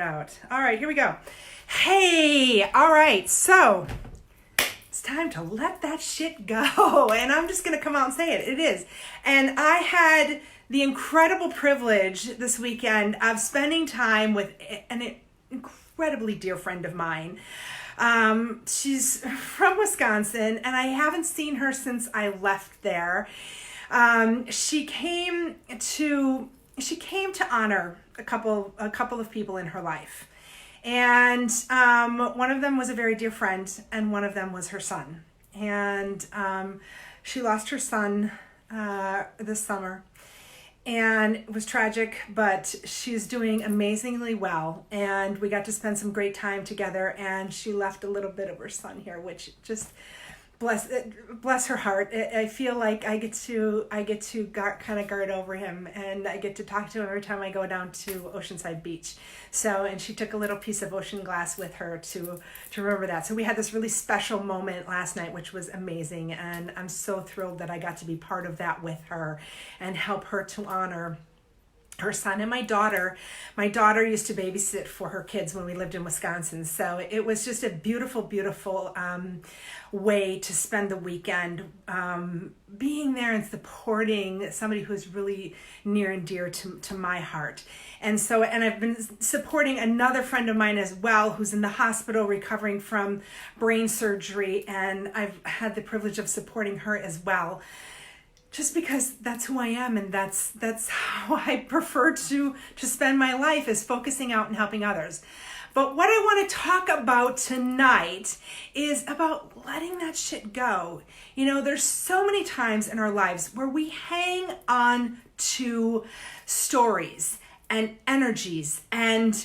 Out. All right, here we go. Hey, all right, so it's time to let that shit go. And I'm just going to come out and say it. It is. And I had the incredible privilege this weekend of spending time with an incredibly dear friend of mine. She's from Wisconsin, and I haven't seen her since I left there. She came to honor a couple of people in her life. And one of them was a very dear friend, and one of them was her son. And she lost her son this summer. And it was tragic, but she's doing amazingly well. And we got to spend some great time together. And she left a little bit of her son here, which just bless her heart. I feel like I get to kind of guard over him, and I get to talk to him every time I go down to Oceanside Beach. So, and she took a little piece of ocean glass with her to remember that. So we had this really special moment last night, which was amazing, and I'm so thrilled that I got to be part of that with her and help her to honor her son. And my daughter used to babysit for her kids when we lived in Wisconsin. So it was just a beautiful, beautiful way to spend the weekend, being there and supporting somebody who's really near and dear to my heart. And I've been supporting another friend of mine as well, who's in the hospital recovering from brain surgery. And I've had the privilege of supporting her as well, just because that's who I am, and that's how I prefer to spend my life, is focusing out and helping others. But what I want to talk about tonight is about letting that shit go. You know, there's so many times in our lives where we hang on to stories and energies and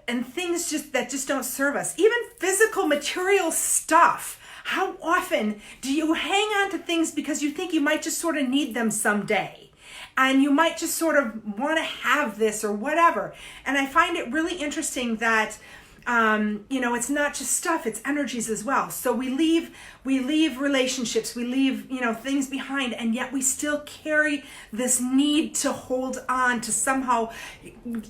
things that just don't serve us. Even physical material stuff. How often do you hang on to things because you think you might just sort of need them someday? And you might just sort of want to have this or whatever. And I find it really interesting that, it's not just stuff, it's energies as well. So we leave relationships, we leave, things behind, and yet we still carry this need to hold on, to somehow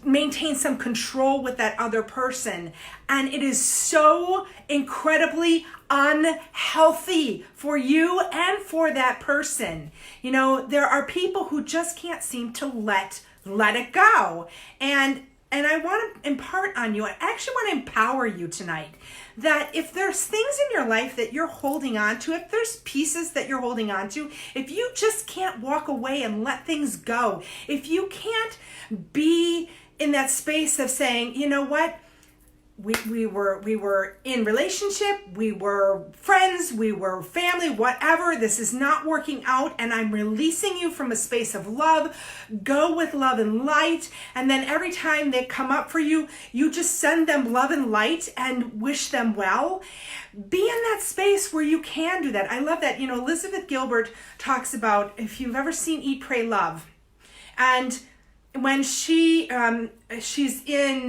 maintain some control with that other person. And it is so incredibly unhealthy for you and for that person. There are people who just can't seem to let it go. And I want to impart on you, I actually want to empower you tonight, that if there's things in your life that you're holding on to, if there's pieces that you're holding on to, if you just can't walk away and let things go, if you can't be in that space of saying, you know what, we were in relationship, we were friends, we were family, whatever, this is not working out, and I'm releasing you from a space of love. Go with love and light. And then every time they come up for you, you just send them love and light and wish them well. Be in that space where you can do that. I love that. Elizabeth Gilbert talks about, if you've ever seen Eat, Pray, Love, and when she's in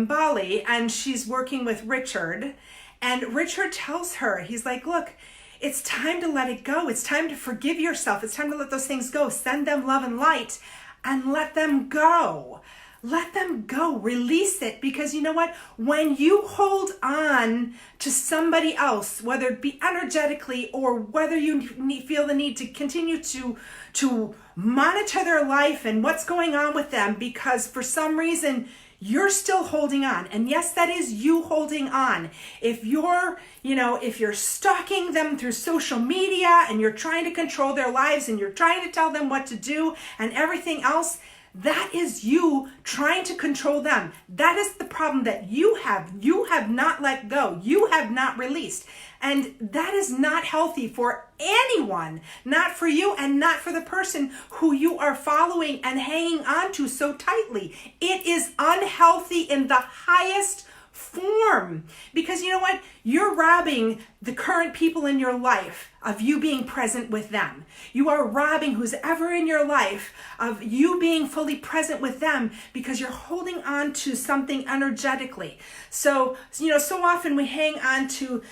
Bali and she's working with Richard, and Richard tells her, he's like, look, it's time to let it go. It's time to forgive yourself. It's time to let those things go. Send them love and light and let them go. Let them go. Release it. Because you know what? When you hold on to somebody else, whether it be energetically or whether you feel the need to continue to monitor their life and what's going on with them, because for some reason you're still holding on. And yes, that is you holding on. If you're stalking them through social media and you're trying to control their lives and you're trying to tell them what to do and everything else, that is you trying to control them. That is the problem that you have. You have not let go. You have not released. And that is not healthy for anyone, not for you and not for the person who you are following and hanging on to so tightly. It is unhealthy in the highest form, because you know what? You're robbing the current people in your life of you being present with them. You are robbing who's ever in your life of you being fully present with them because you're holding on to something energetically. So, so often we hang on to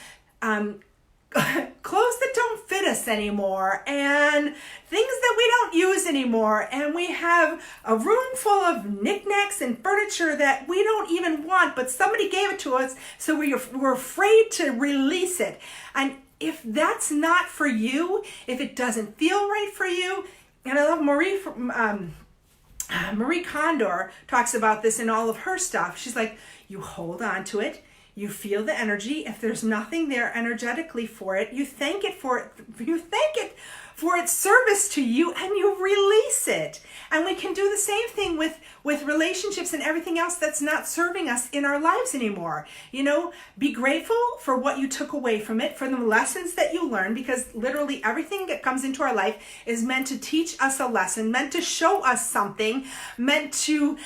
clothes that don't fit us anymore, and things that we don't use anymore, and we have a room full of knickknacks and furniture that we don't even want, but somebody gave it to us, so we're afraid to release it. And if that's not for you, if it doesn't feel right for you, and I love Marie Kondo talks about this in all of her stuff. She's like, you hold on to it. You feel the energy. If there's nothing there energetically for it, you thank it for it. You thank it for its service to you, and you release it. And we can do the same thing with relationships and everything else that's not serving us in our lives anymore. You know, be grateful for what you took away from it, for the lessons that you learned, because literally everything that comes into our life is meant to teach us a lesson, meant to show us something, meant to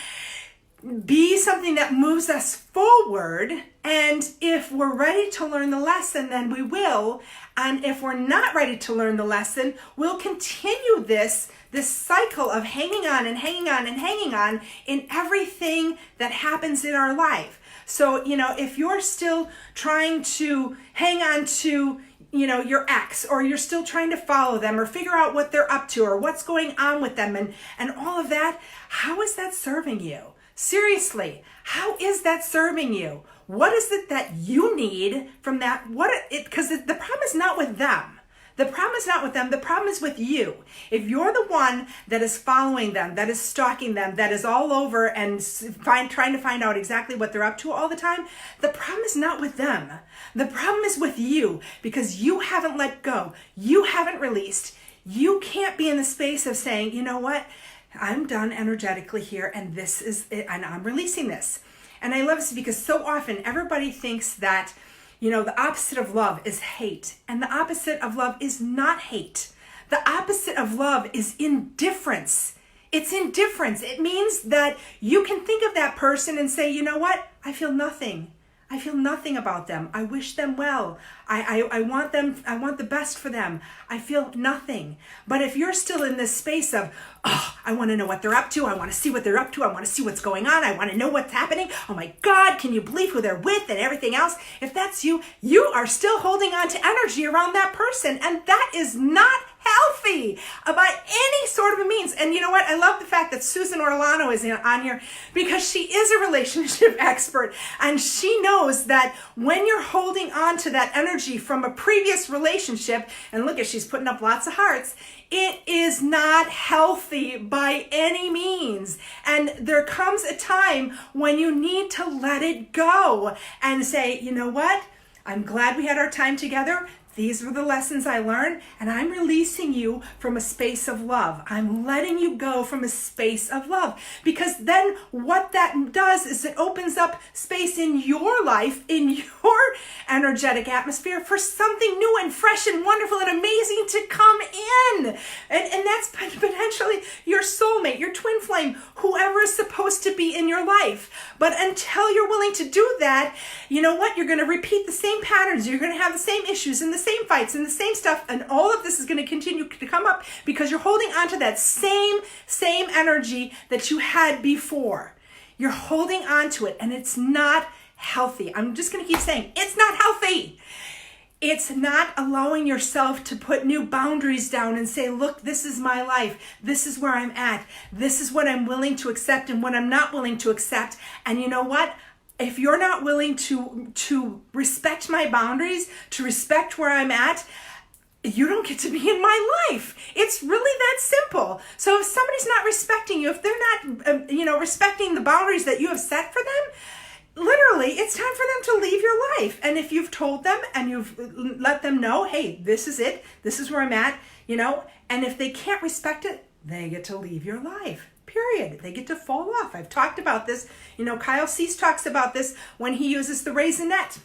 be something that moves us forward. And if we're ready to learn the lesson, then we will. And if we're not ready to learn the lesson, we'll continue this cycle of hanging on and hanging on and hanging on in everything that happens in our life. So, you know, if you're still trying to hang on to, you know, your ex, or you're still trying to follow them or figure out what they're up to or what's going on with them and all of that, how is that serving you? Seriously, how is that serving you? What is it that you need from that? Because the problem is not with them. The problem is not with them. The problem is with you. If you're the one that is following them, that is stalking them, that is all over and trying to find out exactly what they're up to all the time, the problem is not with them. The problem is with you, because you haven't let go. You haven't released. You can't be in the space of saying, you know what? I'm done energetically here, and this is it, and I'm releasing this. And I love this because so often everybody thinks that, you know, the opposite of love is hate, and the opposite of love is not hate. The opposite of love is indifference. It's indifference. It means that you can think of that person and say, you know what? I feel nothing. I feel nothing about them. I wish them well. I want them. I want the best for them. I feel nothing. But if you're still in this space of, oh, I want to know what they're up to. I want to see what they're up to. I want to see what's going on. I want to know what's happening. Oh my God, can you believe who they're with and everything else? If that's you, you are still holding on to energy around that person. And that is not healthy by any sort of a means. And you know what? I love the fact that Susan Orlano is on here, because she is a relationship expert, and she knows that when you're holding on to that energy from a previous relationship, and look at, she's putting up lots of hearts, it is not healthy by any means. And there comes a time when you need to let it go and say, you know what? I'm glad we had our time together. These were the lessons I learned, and I'm releasing you from a space of love. I'm letting you go from a space of love, because then what that does is it opens up space in your life, in your energetic atmosphere, for something new and fresh and wonderful and amazing to come in. And that's potentially your soulmate, your twin flame, whoever is supposed to be in your life. But until you're willing to do that, you know what? You're going to repeat the same patterns. You're going to have the same issues and the same fights and the same stuff, and all of this is going to continue to come up because you're holding on to that same energy that you had before. You're holding on to it, and it's not healthy. I'm just going to keep saying it's not healthy. It's not allowing yourself to put new boundaries down and say, look, this is my life. This is where I'm at. This is what I'm willing to accept and what I'm not willing to accept. And you know what? If you're not willing to respect my boundaries, to respect where I'm at, you don't get to be in my life. It's really that simple. So if somebody's not respecting you, if they're not, respecting the boundaries that you have set for them, literally, it's time for them to leave your life. And if you've told them and you've let them know, hey, this is it, this is where I'm at, and if they can't respect it, they get to leave your life. Period. They get to fall off. I've talked about this. Kyle Cease talks about this when he uses the raisinette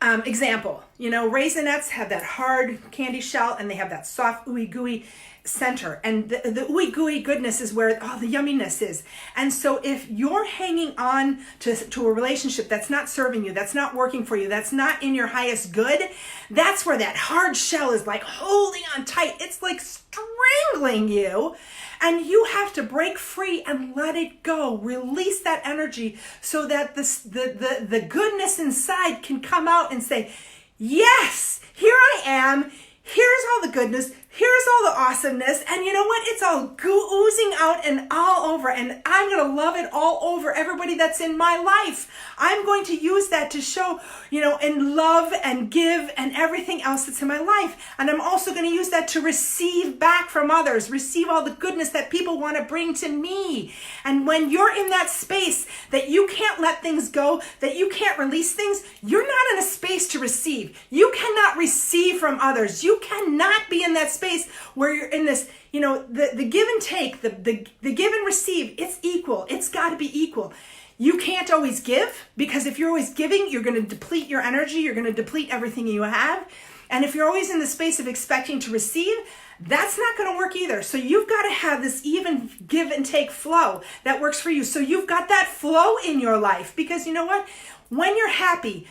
example. Raisinets have that hard candy shell and they have that soft, ooey gooey center. And the ooey gooey goodness is where all the yumminess is. And so if you're hanging on to a relationship that's not serving you, that's not working for you, that's not in your highest good, that's where that hard shell is like holding on tight. It's like strangling you. And you have to break free and let it go. Release that energy so that the goodness inside can come out and say, yes, here I am. Here's all the goodness. Here's all the awesomeness. And you know what? It's all oozing out and all over. And I'm going to love it all over everybody that's in my life. I'm going to use that to show, and love and give and everything else that's in my life. And I'm also going to use that to receive back from others, receive all the goodness that people want to bring to me. And when you're in that space that you can't let things go, that you can't release things, you're not in a space to receive. You cannot receive from others. You cannot be in that space where you're in this, the give and take, the give and receive, it's equal. It's got to be equal. You can't always give, because if you're always giving, you're going to deplete your energy. You're going to deplete everything you have. And if you're always in the space of expecting to receive, that's not going to work either. So you've got to have this even give and take flow that works for you. So you've got that flow in your life, because you know what? When you're happy,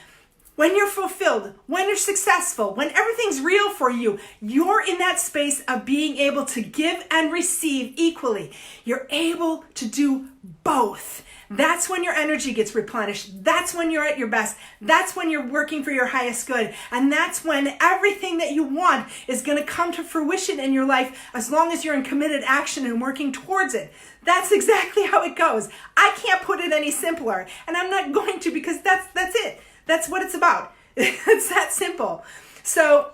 when you're fulfilled, when you're successful, when everything's real for you, you're in that space of being able to give and receive equally. You're able to do both. That's when your energy gets replenished. That's when you're at your best. That's when you're working for your highest good. And that's when everything that you want is going to come to fruition in your life, as long as you're in committed action and working towards it. That's exactly how it goes. I can't put it any simpler, and I'm not going to, because that's it. That's what it's about. It's that simple. So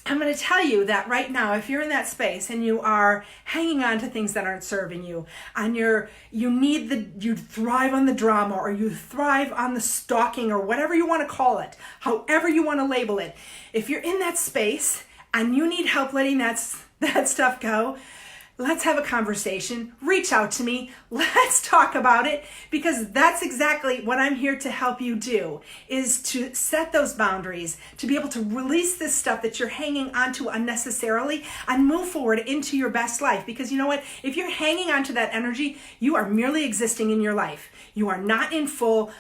I'm going to tell you that right now, if you're in that space and you are hanging on to things that aren't serving you, and you thrive on the drama, or you thrive on the stalking, or whatever you want to call it, however you want to label it, if you're in that space and you need help letting that stuff go, let's have a conversation. Reach out to me. Let's talk about it, because that's exactly what I'm here to help you do, is to set those boundaries, to be able to release this stuff that you're hanging onto unnecessarily and move forward into your best life. Because you know what? If you're hanging onto that energy, you are merely existing in your life. You are not in full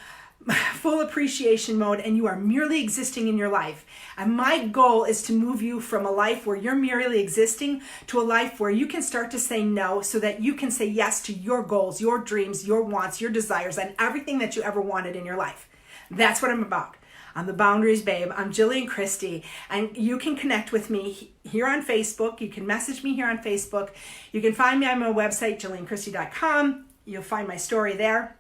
appreciation mode, and you are merely existing in your life. And my goal is to move you from a life where you're merely existing to a life where you can start to say no, so that you can say yes to your goals, your dreams, your wants, your desires, and everything that you ever wanted in your life. That's what I'm about. I'm the Boundaries Babe. I'm Jillian Christy, and you can connect with me here on Facebook. You can message me here on Facebook. You can find me on my website, jillianchrysty.com. You'll find my story there.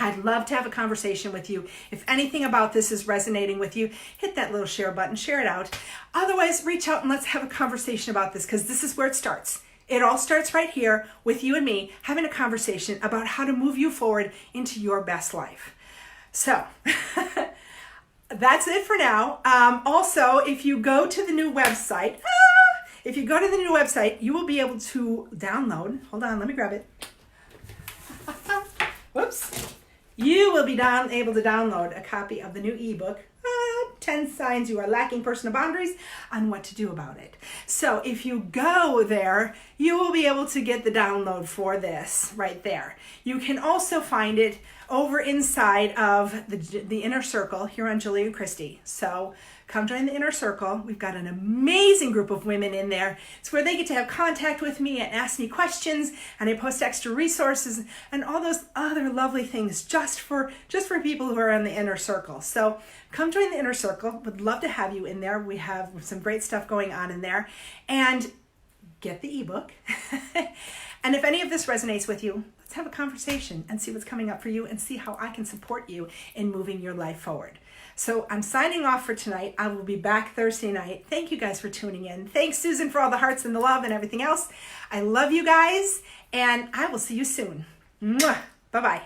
I'd love to have a conversation with you. If anything about this is resonating with you, hit that little share button, share it out. Otherwise, reach out and let's have a conversation about this, because this is where it starts. It all starts right here with you and me having a conversation about how to move you forward into your best life. So that's it for now. Also, if you go to the new website, you will be able to download. Hold on, let me grab it. Whoops. You will be able to download a copy of the new ebook, 10 Signs You Are Lacking Personal Boundaries, on what to do about it. So if you go there, you will be able to get the download for this right there. You can also find it over inside of the Inner Circle here on Jillian Christy. So come join the Inner Circle. We've got an amazing group of women in there. It's where they get to have contact with me and ask me questions, and I post extra resources and all those other lovely things just for people who are in the Inner Circle. So come join the Inner Circle. Would love to have you in there. We have some great stuff going on in there. And get the ebook. And if any of this resonates with you, let's have a conversation and see what's coming up for you, and see how I can support you in moving your life forward. So I'm signing off for tonight. I will be back Thursday night. Thank you guys for tuning in. Thanks, Susan, for all the hearts and the love and everything else. I love you guys, and I will see you soon. Mwah. Bye-bye.